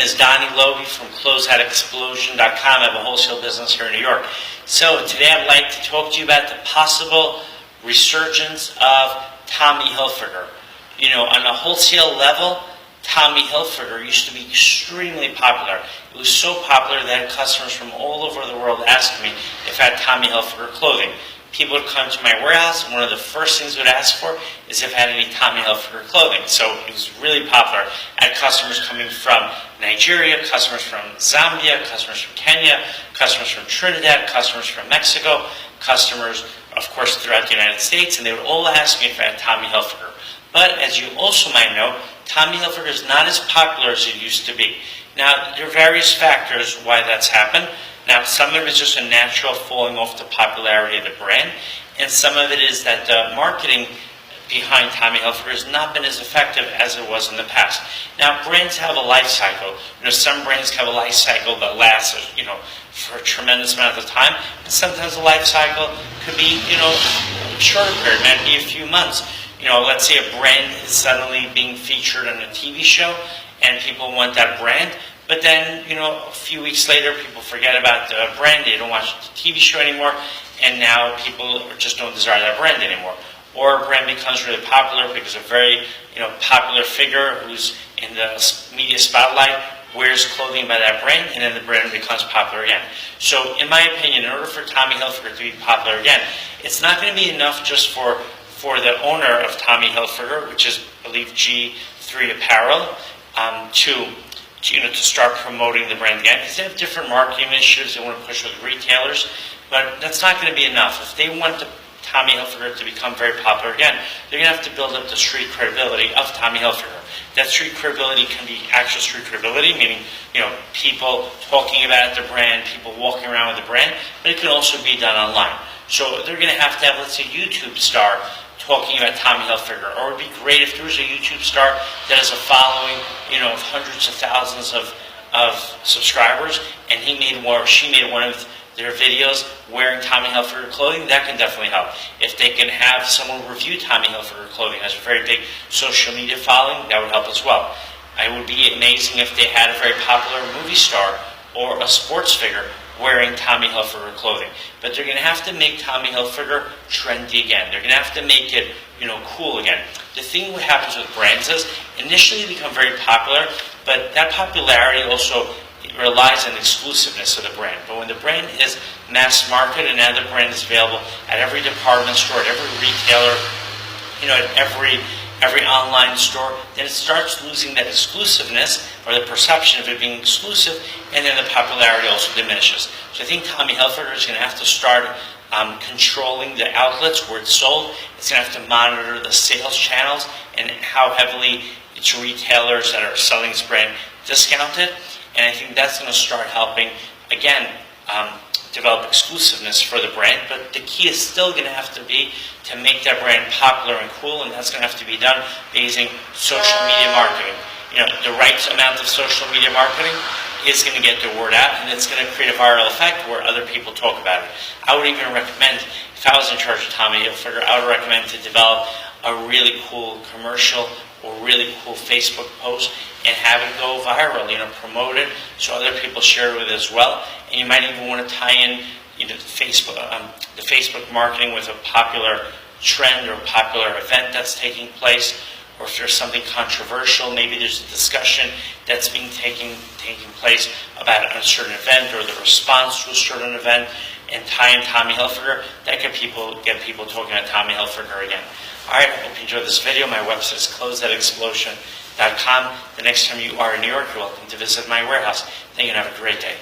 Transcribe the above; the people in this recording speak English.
name is Donnie Logie from Closeout.com. I have a wholesale business here in New York. So today I'd like to talk to you about the possible resurgence of Tommy Hilfiger. You know, on a wholesale level, Tommy Hilfiger used to be extremely popular. It was so popular that customers from all over the world asked me if I had Tommy Hilfiger clothing. People would come to my warehouse, and one of the first things they would ask for is if I had any Tommy Hilfiger clothing. So it was really popular. I had customers coming from Nigeria, customers from Zambia, customers from Kenya, customers from Trinidad, customers from Mexico, customers, of course, throughout the United States, and they would all ask me if I had Tommy Hilfiger. But as you also might know, Tommy Hilfiger is not as popular as it used to be. Now, there are various factors why that's happened. Now, some of it is just a natural falling off the popularity of the brand, and some of it is that the marketing behind Tommy Hilfiger has not been as effective as it was in the past. Now, brands have a life cycle. You know, some brands have a life cycle that lasts, for a tremendous amount of time, and sometimes the life cycle could be, a shorter period, might be a few months. Let's say a brand is suddenly being featured on a TV show, and people want that brand. But then, a few weeks later, people forget about the brand. They don't watch the TV show anymore, and now people just don't desire that brand anymore. Or a brand becomes really popular because a very, popular figure who's in the media spotlight wears clothing by that brand, and then the brand becomes popular again. So, in my opinion, in order for Tommy Hilfiger to be popular again, it's not going to be enough just for the owner of Tommy Hilfiger, which is, I believe, G3 Apparel, to start promoting the brand again, because they have different marketing initiatives they want to push with retailers, but that's not going to be enough. If they want Tommy Hilfiger to become very popular again, they're going to have to build up the street credibility of Tommy Hilfiger. That street credibility can be actual street credibility, meaning, people talking about the brand, people walking around with the brand, but it can also be done online. So they're going to have, let's say, a YouTube star talking about Tommy Hilfiger. Or it would be great if there was a YouTube star that has a following, of hundreds of thousands of subscribers, and he made one or she made one of their videos wearing Tommy Hilfiger clothing. That can definitely help. If they can have someone review Tommy Hilfiger clothing, has a very big social media following, that would help as well. It would be amazing if they had a very popular movie star or a sports figure wearing Tommy Hilfiger clothing. But they're going to have to make Tommy Hilfiger trendy again. They're going to have to make it, cool again. The thing what happens with brands is, initially they become very popular, but that popularity also relies on the exclusiveness of the brand. But when the brand is mass market, and now the brand is available at every department store, at every retailer, at every online store, then it starts losing that exclusiveness, or the perception of it being exclusive, and then the popularity also diminishes. So I think Tommy Hilfiger is going to have to start controlling the outlets where it's sold. It's going to have to monitor the sales channels and how heavily its retailers that are selling this brand discount it. And I think that's going to start helping, again, develop exclusiveness for the brand. But the key is still going to have to be to make that brand popular and cool, and that's going to have to be done by using social media marketing. The right amount of social media marketing is going to get the word out, and it's going to create a viral effect where other people talk about it. I would even recommend, if I was in charge of Tommy Hilfiger, I would recommend to develop a really cool commercial or really cool Facebook post and have it go viral, promote it so other people share it with it as well. And you might even want to tie in the Facebook marketing with a popular trend or a popular event that's taking place. Or if there's something controversial, maybe there's a discussion that's being taking place about a certain event or the response to a certain event, and tie in Tommy Hilfiger, that can get people talking about Tommy Hilfiger again. Alright, I hope you enjoyed this video. My website is Closeout.com. The next time you are in New York, you're welcome to visit my warehouse. Thank you and have a great day.